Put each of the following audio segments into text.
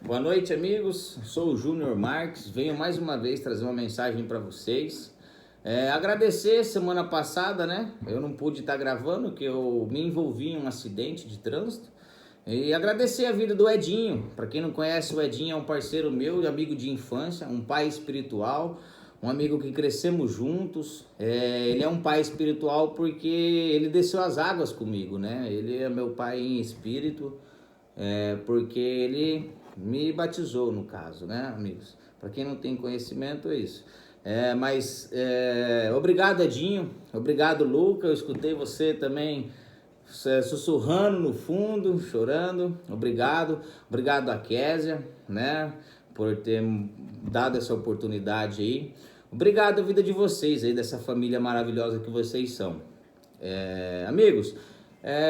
Boa noite, amigos. Sou o Júnior Marques. Venho mais uma vez trazer uma mensagem para vocês. Agradecer semana passada, né? Eu não pude estar gravando, que eu me envolvi em um acidente de trânsito. E agradecer a vida do Edinho. Para quem não conhece, o Edinho é um parceiro meu, amigo de infância, um pai espiritual, um amigo que crescemos juntos. Ele é um pai espiritual porque ele desceu as águas comigo, né? Ele é meu pai em espírito, porque ele me batizou, no caso, né, amigos? Para quem não tem conhecimento, é isso. Obrigado, Edinho. Obrigado, Luca. Eu escutei você também sussurrando no fundo, chorando. Obrigado. Obrigado a Késia, né, por ter dado essa oportunidade aí. Obrigado a vida de vocês aí, dessa família maravilhosa que vocês são. Amigos,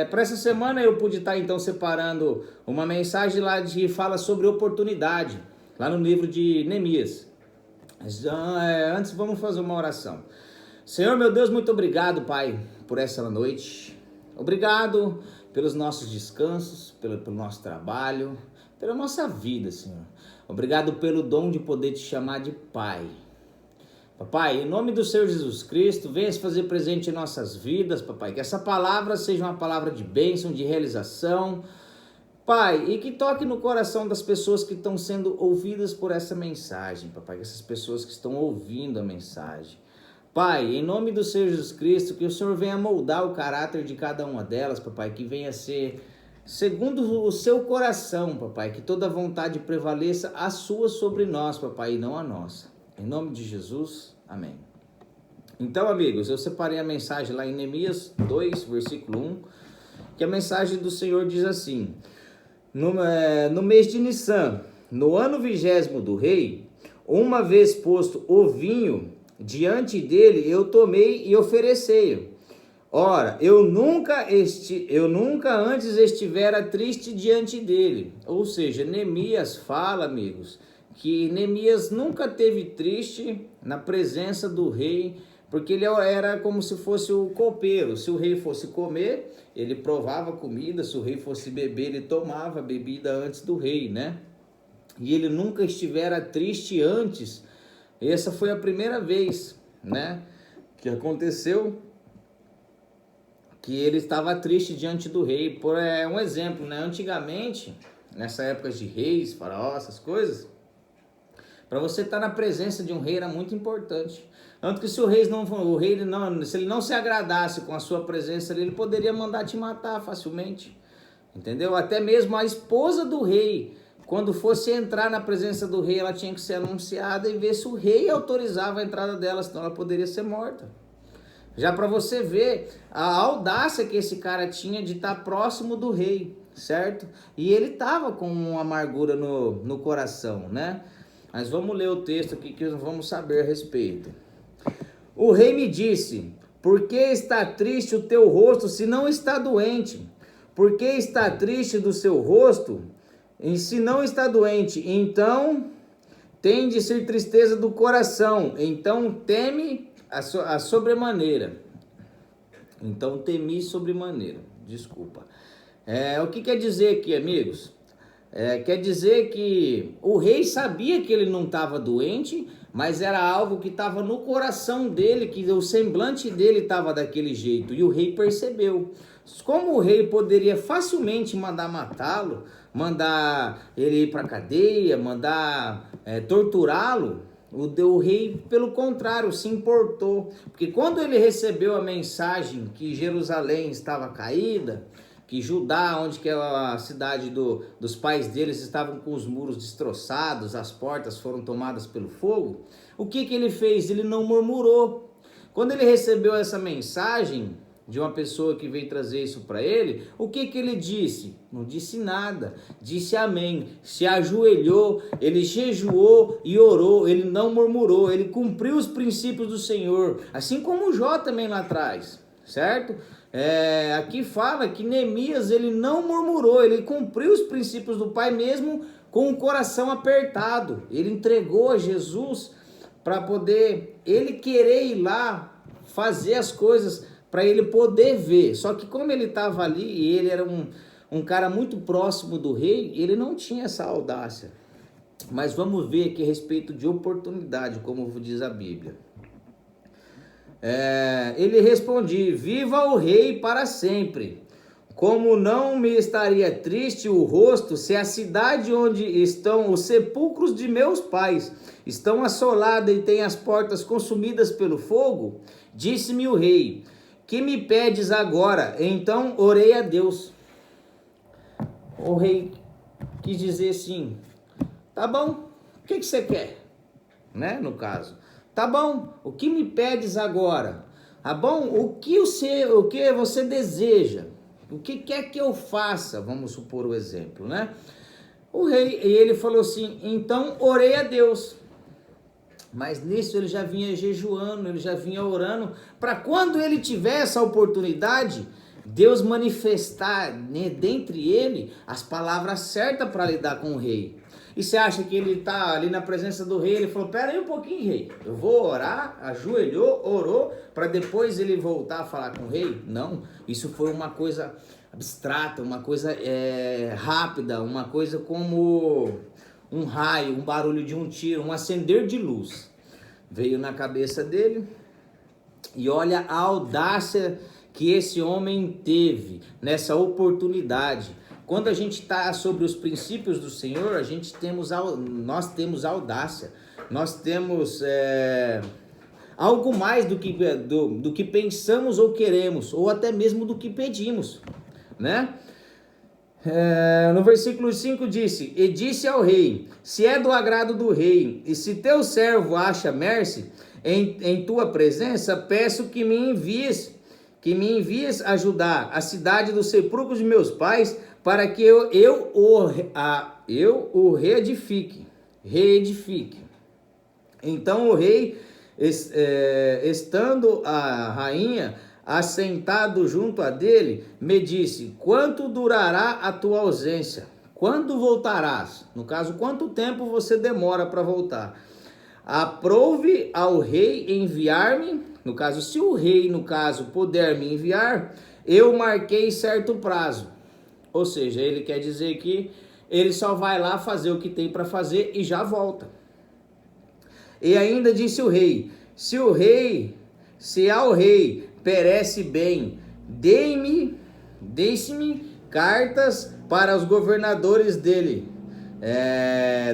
para essa semana eu pude estar então separando uma mensagem lá que fala sobre oportunidade, lá no livro de Neemias. Antes vamos fazer uma oração. Senhor meu Deus, muito obrigado, Pai, por essa noite. Obrigado pelos nossos descansos, pelo nosso trabalho, pela nossa vida, Senhor. Obrigado pelo dom de poder te chamar de Pai. Papai, em nome do Senhor Jesus Cristo, venha se fazer presente em nossas vidas, papai, que essa palavra seja uma palavra de bênção, de realização, Pai, e que toque no coração das pessoas que estão sendo ouvidas por essa mensagem, papai, essas pessoas que estão ouvindo a mensagem. Pai, em nome do Senhor Jesus Cristo, que o Senhor venha moldar o caráter de cada uma delas, papai, que venha ser segundo o seu coração, papai, que toda vontade prevaleça a sua sobre nós, papai, e não a nossa. Em nome de Jesus, amém. Então, amigos, eu separei a mensagem lá em Neemias 2, versículo 1, que a mensagem do Senhor diz assim: no mês de Nissan, no ano 20º do rei, uma vez posto o vinho diante dele, eu tomei e ofereci-o. Ora, eu nunca antes estivera triste diante dele. Ou seja, Neemias fala, amigos, que Neemias nunca teve triste na presença do rei, porque ele era como se fosse o copeiro. Se o rei fosse comer, ele provava comida, se o rei fosse beber, ele tomava bebida antes do rei, né? E ele nunca estivera triste antes. Essa foi a primeira vez, né, que aconteceu que ele estava triste diante do rei. Por um exemplo, né? Antigamente, nessa época de reis, faraó, essas coisas, para você estar na presença de um rei era muito importante. Tanto que se se ele não se agradasse com a sua presença, ele poderia mandar te matar facilmente. Entendeu? Até mesmo a esposa do rei, quando fosse entrar na presença do rei, ela tinha que ser anunciada e ver se o rei autorizava a entrada dela, senão ela poderia ser morta. Já para você ver a audácia que esse cara tinha de estar próximo do rei, certo? E ele estava com uma amargura no coração, né? Mas vamos ler o texto aqui que vamos saber a respeito. O rei me disse: por que está triste o teu rosto se não está doente? Por que está triste do seu rosto se não está doente? Então tem de ser tristeza do coração. Então teme a sobremaneira. Então temi sobremaneira. Desculpa. O que quer dizer aqui, amigos? Quer dizer que o rei sabia que ele não estava doente, mas era algo que estava no coração dele, que o semblante dele estava daquele jeito, e o rei percebeu. Como o rei poderia facilmente mandar matá-lo, mandar ele ir para a cadeia, mandar torturá-lo, o rei, pelo contrário, se importou. Porque quando ele recebeu a mensagem que Jerusalém estava caída, que Judá, onde que é a cidade dos pais deles, estavam com os muros destroçados, as portas foram tomadas pelo fogo, o que ele fez? Ele não murmurou. Quando ele recebeu essa mensagem de uma pessoa que veio trazer isso para ele, o que ele disse? Não disse nada, disse amém, se ajoelhou, ele jejuou e orou, ele não murmurou, ele cumpriu os princípios do Senhor, assim como Jó também lá atrás, certo? Aqui fala que Neemias, ele não murmurou, ele cumpriu os princípios do Pai mesmo com o coração apertado. Ele entregou a Jesus para poder ele querer ir lá fazer as coisas para ele poder ver. Só que como ele estava ali e ele era um cara muito próximo do rei, ele não tinha essa audácia. Mas vamos ver aqui a respeito de oportunidade, como diz a Bíblia. Ele respondia: viva o rei para sempre. Como não me estaria triste o rosto se a cidade onde estão os sepulcros de meus pais estão assolada e tem as portas consumidas pelo fogo? Disse-me o rei: que me pedes agora? Então orei a Deus. O rei quis dizer assim: tá bom, o que você quer? Né, no caso. Tá bom, o que me pedes agora? Tá bom, o que você deseja? O que quer que eu faça? Vamos supor o exemplo, né? O rei, e ele falou assim: então orei a Deus. Mas nisso ele já vinha jejuando, ele já vinha orando, para quando ele tiver essa oportunidade, Deus manifestar, né, dentre ele as palavras certas para lidar com o rei. E você acha que ele está ali na presença do rei, ele falou: pera aí um pouquinho, rei, eu vou orar, ajoelhou, orou, para depois ele voltar a falar com o rei? Não, isso foi uma coisa abstrata, uma coisa rápida, uma coisa como um raio, um barulho de um tiro, um acender de luz. Veio na cabeça dele, e olha a audácia que esse homem teve nessa oportunidade. Quando a gente está sobre os princípios do Senhor, nós temos audácia, nós temos algo mais do que pensamos ou queremos, ou até mesmo do que pedimos, né? No versículo 5 disse: e disse ao rei: se é do agrado do rei, e se teu servo acha mercê em tua presença, peço que me envies ajudar a cidade dos sepulcros de meus pais, para que eu o reedifique. Então o rei, estando a rainha assentado junto a dele, me disse: quanto durará a tua ausência? Quando voltarás? No caso, quanto tempo você demora para voltar? Aprove ao rei enviar-me. No caso, se o rei, no caso, puder me enviar, eu marquei certo prazo. Ou seja, ele quer dizer que ele só vai lá fazer o que tem para fazer e já volta. E ainda disse o rei: se ao rei parece bem, deixe-me cartas para os governadores dele,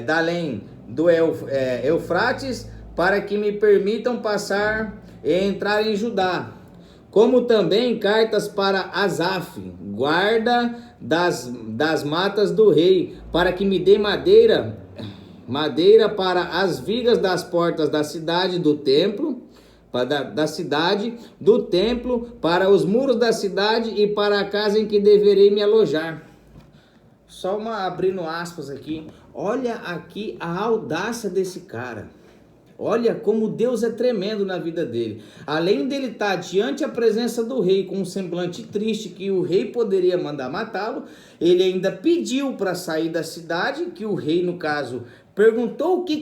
da além do Eufrates, para que me permitam passar e entrar em Judá, como também cartas para Asaf, guarda das matas do rei, para que me dê madeira para as vigas das portas da cidade do templo, para os muros da cidade e para a casa em que deverei me alojar. Só abrindo aspas aqui, olha aqui a audácia desse cara. Olha como Deus é tremendo na vida dele. Além dele estar diante a presença do rei com um semblante triste, que o rei poderia mandar matá-lo, ele ainda pediu para sair da cidade, que o rei, no caso, perguntou o que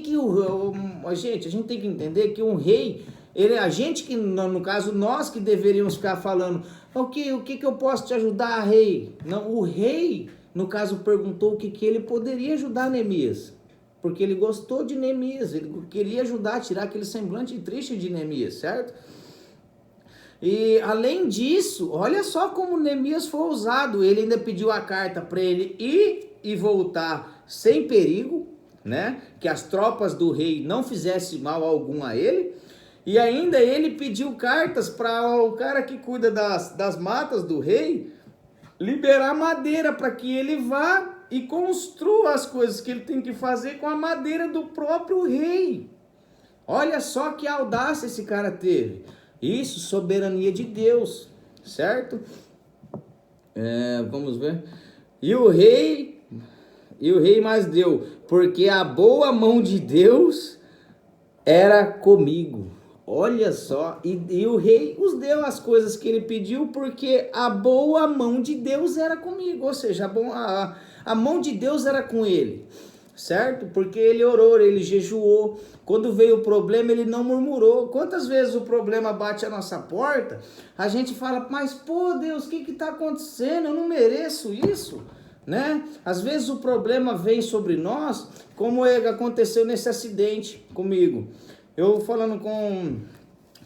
gente, a gente tem que entender que um rei, a gente que, no caso, nós que deveríamos ficar falando: o que eu posso te ajudar, rei? Não, o rei, no caso, perguntou o que ele poderia ajudar Neemias. Porque ele gostou de Neemias, ele queria ajudar a tirar aquele semblante triste de Neemias, certo? E além disso, olha só como Neemias foi ousado. Ele ainda pediu a carta para ele ir e voltar sem perigo, né? Que as tropas do rei não fizessem mal algum a ele. E ainda ele pediu cartas para o cara que cuida das matas do rei liberar madeira para que ele vá e construa as coisas que ele tem que fazer com a madeira do próprio rei. Olha só que audácia esse cara teve. Isso, soberania de Deus, certo? Vamos ver. E o rei mais deu, porque a boa mão de Deus era comigo. Olha só, e o rei os deu as coisas que ele pediu, porque a boa mão de Deus era comigo. Ou seja, a mão de Deus era com ele, certo? Porque ele orou, ele jejuou. Quando veio o problema, ele não murmurou. Quantas vezes o problema bate a nossa porta, a gente fala: mas pô, Deus, o que está acontecendo? Eu não mereço isso. né? Às vezes o problema vem sobre nós, como aconteceu nesse acidente comigo. Eu falando com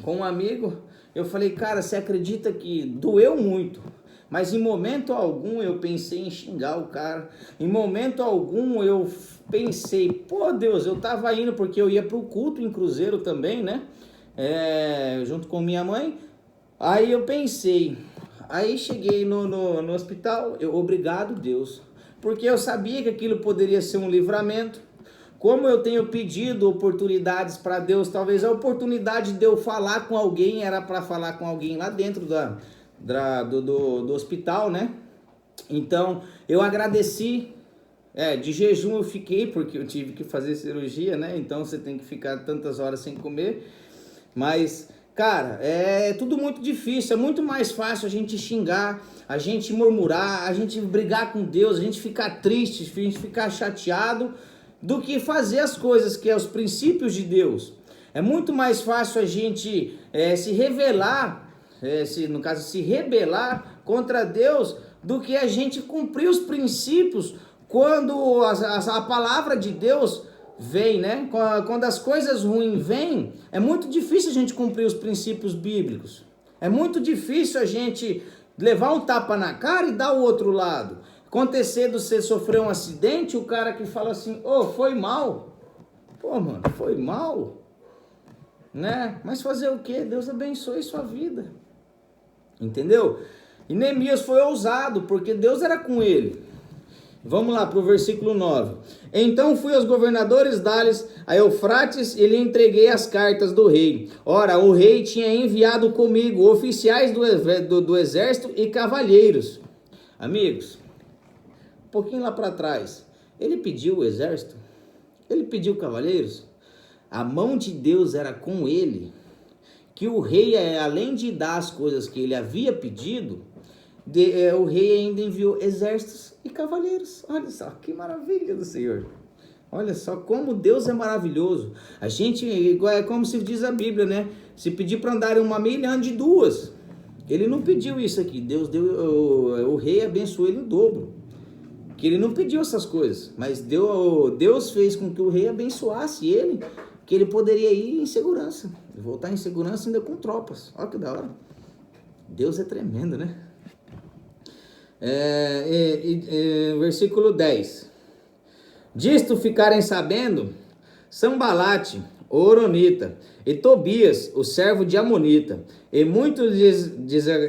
um amigo, eu falei, cara, você acredita que doeu muito? Mas em momento algum eu pensei em xingar o cara. Em momento algum eu pensei, pô Deus, eu tava indo porque eu ia pro culto em Cruzeiro também, né? Junto com minha mãe. Aí eu pensei, aí cheguei no hospital, obrigado Deus. Porque eu sabia que aquilo poderia ser um livramento. Como eu tenho pedido oportunidades para Deus, talvez a oportunidade de eu falar com alguém era para falar com alguém lá dentro do hospital, né? Então eu agradeci, de jejum eu fiquei, porque eu tive que fazer cirurgia, né? Então você tem que ficar tantas horas sem comer, mas cara, é tudo muito difícil, é muito mais fácil a gente xingar, a gente murmurar, a gente brigar com Deus, a gente ficar triste, a gente ficar chateado, do que fazer as coisas que é os princípios de Deus. É muito mais fácil a gente se revelar, se rebelar contra Deus, do que a gente cumprir os princípios quando a palavra de Deus vem, né? Quando as coisas ruins vêm, é muito difícil a gente cumprir os princípios bíblicos. É muito difícil a gente levar um tapa na cara e dar o outro lado. Acontecer de você sofrer um acidente, o cara que fala assim, foi mal. Pô, mano, foi mal, né? Mas fazer o quê? Deus abençoe sua vida. Entendeu? E Neemias foi ousado, porque Deus era com ele. Vamos lá para o versículo 9. Então fui aos governadores Dales, a Eufrates, e lhe entreguei as cartas do rei. Ora, o rei tinha enviado comigo oficiais do exército e cavalheiros. Amigos, um pouquinho lá para trás, ele pediu o exército? Ele pediu cavaleiros? A mão de Deus era com ele, que o rei, além de dar as coisas que ele havia pedido, o rei ainda enviou exércitos e cavaleiros. Olha só, que maravilha do Senhor. Olha só como Deus é maravilhoso. A gente, é como se diz a Bíblia, né? Se pedir para andar 1 milha, ande 2. Ele não pediu isso aqui. Deus deu, o rei abençoou ele em dobro. Que ele não pediu essas coisas, mas Deus fez com que o rei abençoasse ele, que ele poderia ir em segurança, voltar em segurança ainda com tropas. Olha que da hora. Deus é tremendo, né? Versículo 10. Disto ficarem sabendo Sambalate, o Horonita, e Tobias, o servo de Amonita, e muito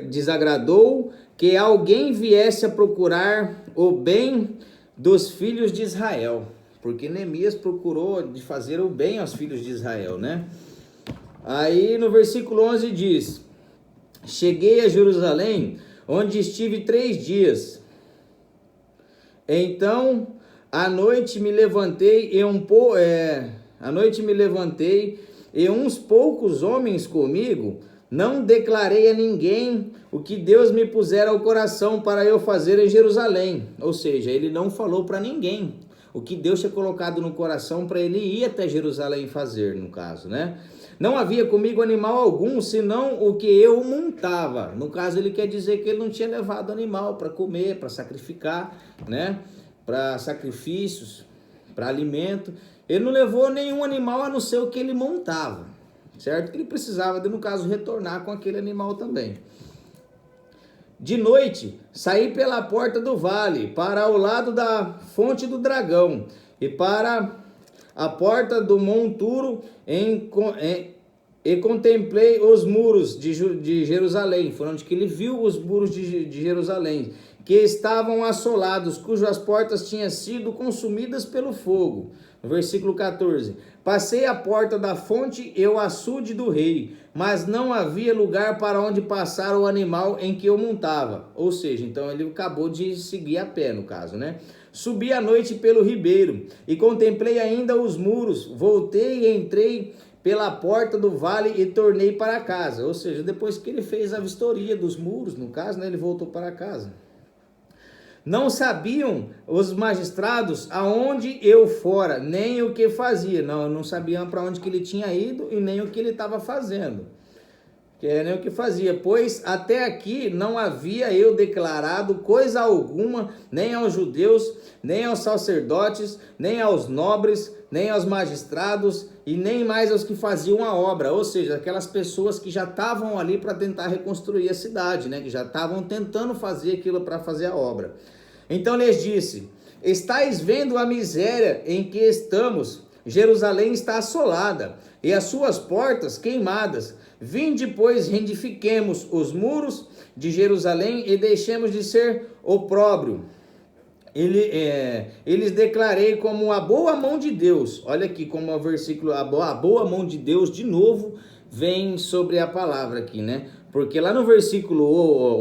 desagradou que alguém viesse a procurar o bem dos filhos de Israel, porque Neemias procurou de fazer o bem aos filhos de Israel, né? Aí no versículo 11 diz: cheguei a Jerusalém, onde estive 3 dias. Então à noite me levantei e uns poucos homens comigo. Não declarei a ninguém o que Deus me pusera ao coração para eu fazer em Jerusalém. Ou seja, ele não falou para ninguém o que Deus tinha colocado no coração para ele ir até Jerusalém fazer, no caso, né? Não havia comigo animal algum, senão o que eu montava. No caso, ele quer dizer que ele não tinha levado animal para comer, para sacrificar, né? Para sacrifícios, para alimento. Ele não levou nenhum animal a não ser o que ele montava. Certo? Ele precisava, no caso, retornar com aquele animal também. De noite, saí pela porta do vale, para o lado da fonte do dragão, e para a porta do monturo, e contemplei os muros de Jerusalém. Foi onde que ele viu os muros de Jerusalém, que estavam assolados, cujas portas tinham sido consumidas pelo fogo. No versículo 14, passei a porta da fonte e o açude do rei, mas não havia lugar para onde passar o animal em que eu montava. Ou seja, então ele acabou de seguir a pé, no caso, né? Subi à noite pelo ribeiro e contemplei ainda os muros, voltei e entrei pela porta do vale e tornei para casa. Ou seja, depois que ele fez a vistoria dos muros, no caso, né, ele voltou para casa. Não sabiam os magistrados aonde eu fora, nem o que fazia. Não sabiam para onde que ele tinha ido e nem o que ele estava fazendo. que é nem o que fazia, pois até aqui não havia eu declarado coisa alguma, nem aos judeus, nem aos sacerdotes, nem aos nobres, nem aos magistrados, e nem mais aos que faziam a obra, ou seja, aquelas pessoas que já estavam ali para tentar reconstruir a cidade, né? Que já estavam tentando fazer aquilo para fazer a obra. Então lhes disse: estáis vendo a miséria em que estamos, Jerusalém está assolada, e as suas portas queimadas. Vinde, pois, rendifiquemos os muros de Jerusalém e deixemos de ser opróbrio. Eles declarei como a boa mão de Deus. Olha aqui como o versículo, a boa mão de Deus, de novo, vem sobre a palavra aqui, né? Porque lá no versículo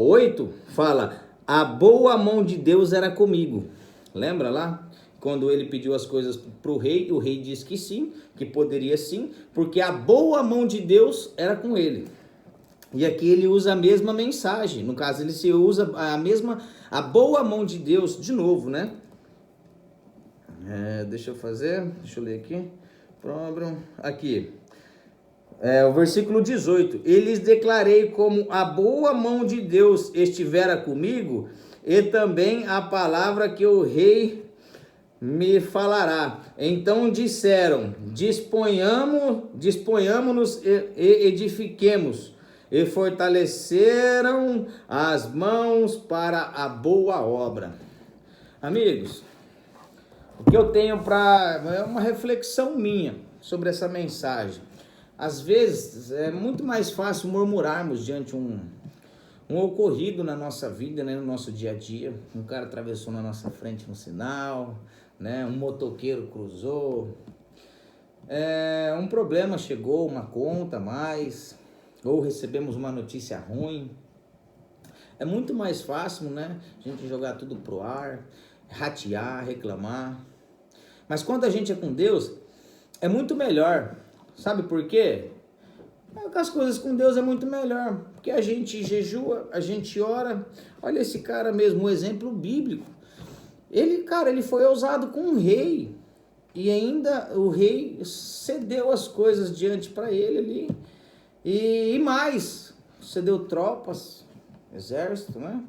8, fala, a boa mão de Deus era comigo. Lembra lá? Quando ele pediu as coisas para o rei disse que sim, que poderia sim, porque a boa mão de Deus era com ele. E aqui ele usa a mesma mensagem, no caso ele se usa a boa mão de Deus, de novo, né? Deixa eu ler aqui. Aqui. O versículo 18. Eles declarei como a boa mão de Deus estivera comigo, e também a palavra que o rei me falará. Então disseram, disponhamo-nos e edifiquemos, e fortaleceram as mãos para a boa obra. Amigos, o que eu tenho é uma reflexão minha sobre essa mensagem. Às vezes é muito mais fácil murmurarmos diante um ocorrido na nossa vida, né, no nosso dia a dia. Um cara atravessou na nossa frente no sinal, né, um motoqueiro cruzou, um problema chegou, uma conta a mais, ou recebemos uma notícia ruim. É muito mais fácil, né, a gente jogar tudo pro ar, ratear, reclamar. Mas quando a gente é com Deus, é muito melhor. Sabe por quê? As coisas com Deus é muito melhor, porque a gente jejua, a gente ora. Olha esse cara mesmo, um exemplo bíblico. Ele foi ousado com um rei, e ainda o rei cedeu as coisas diante para ele ali, e mais, cedeu tropas, exército, né?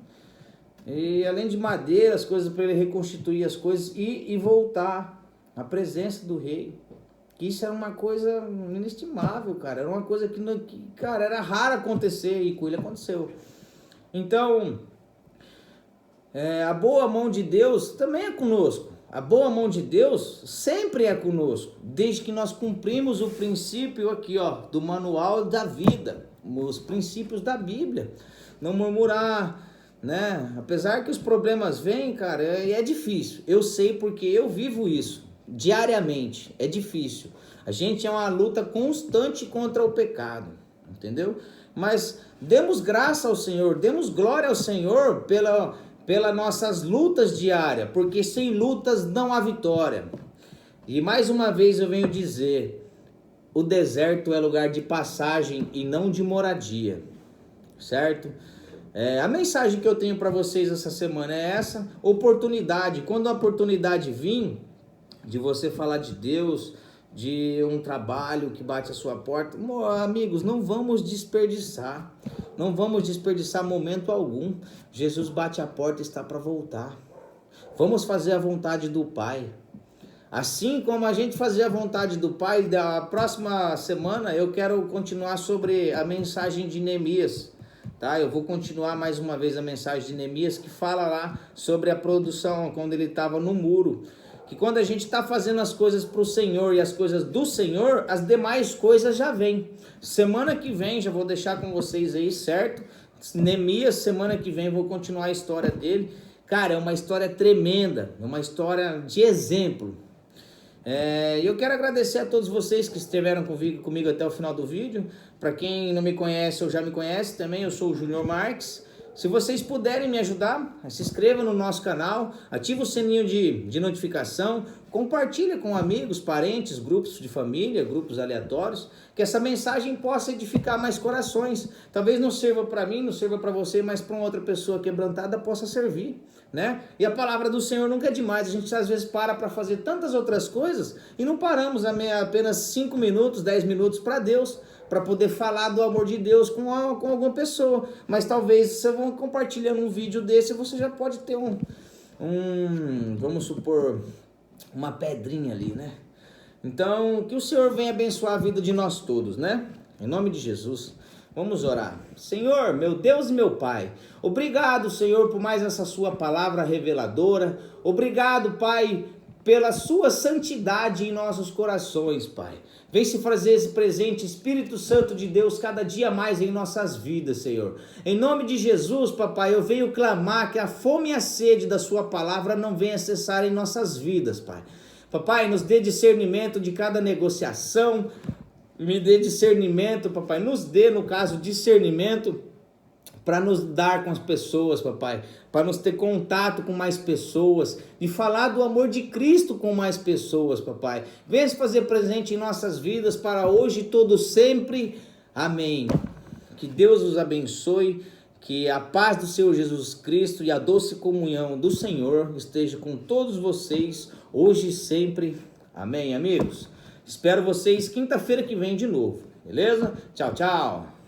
E além de madeira, as coisas para ele reconstituir as coisas e voltar à presença do rei. Isso era uma coisa inestimável, cara. Era uma coisa que cara, era raro acontecer, e com ele aconteceu. Então, a boa mão de Deus também é conosco. A boa mão de Deus sempre é conosco, desde que nós cumprimos o princípio aqui, ó, do manual da vida, os princípios da Bíblia. Não murmurar, né? Apesar que os problemas vêm, cara, é difícil. Eu sei porque eu vivo isso. Diariamente, é difícil. A gente é uma luta constante contra o pecado, entendeu? Mas demos graça ao Senhor, demos glória ao Senhor pelas nossas lutas diárias, porque sem lutas não há vitória. E mais uma vez eu venho dizer, o deserto é lugar de passagem e não de moradia, certo? A mensagem que eu tenho para vocês essa semana é essa: oportunidade. Quando a oportunidade vir, de você falar de Deus, de um trabalho que bate a sua porta, amigos, não vamos desperdiçar momento algum. Jesus bate a porta e está para voltar. Vamos fazer a vontade do Pai. Assim como a gente fazer a vontade do Pai, da próxima semana eu quero continuar sobre a mensagem de Neemias. Tá? Eu vou continuar mais uma vez a mensagem de Neemias, que fala lá sobre a produção, quando ele estava no muro. Que quando a gente está fazendo as coisas para o Senhor e as coisas do Senhor, as demais coisas já vêm. Semana que vem, já vou deixar com vocês aí, certo? Neemias, semana que vem, vou continuar a história dele. Cara, é uma história tremenda, é uma história de exemplo. Eu quero agradecer a todos vocês que estiveram comigo até o final do vídeo. Para quem não me conhece ou já me conhece também, eu sou o Júnior Marques. Se vocês puderem me ajudar, se inscreva no nosso canal, ative o sininho de notificação, Compartilha com amigos, parentes, grupos de família, grupos aleatórios, que essa mensagem possa edificar mais corações. Talvez não sirva para mim, não sirva para você, mas para uma outra pessoa quebrantada possa servir, né? E a palavra do Senhor nunca é demais. A gente às vezes para fazer tantas outras coisas e não paramos apenas 5 minutos, 10 minutos para Deus, para poder falar do amor de Deus com alguma pessoa. Mas talvez você vá compartilhando um vídeo desse, você já pode ter vamos supor, uma pedrinha ali, né? Então, que o Senhor venha abençoar a vida de nós todos, né? Em nome de Jesus. Vamos orar. Senhor, meu Deus e meu Pai, obrigado, Senhor, por mais essa sua palavra reveladora. Obrigado, Pai, pela sua santidade em nossos corações, Pai. Vem se fazer esse presente, Espírito Santo de Deus, cada dia mais em nossas vidas, Senhor. Em nome de Jesus, papai, eu venho clamar que a fome e a sede da sua palavra não venha cessar em nossas vidas, Pai. Papai, nos dê discernimento de cada negociação, me dê discernimento, papai, nos dê, no caso, discernimento para nos dar com as pessoas, papai, para nos ter contato com mais pessoas, e falar do amor de Cristo com mais pessoas, papai. Venha se fazer presente em nossas vidas para hoje e todo sempre. Amém. Que Deus os abençoe, que a paz do Senhor Jesus Cristo e a doce comunhão do Senhor esteja com todos vocês, hoje e sempre. Amém, amigos? Espero vocês quinta-feira que vem de novo, beleza? Tchau, tchau.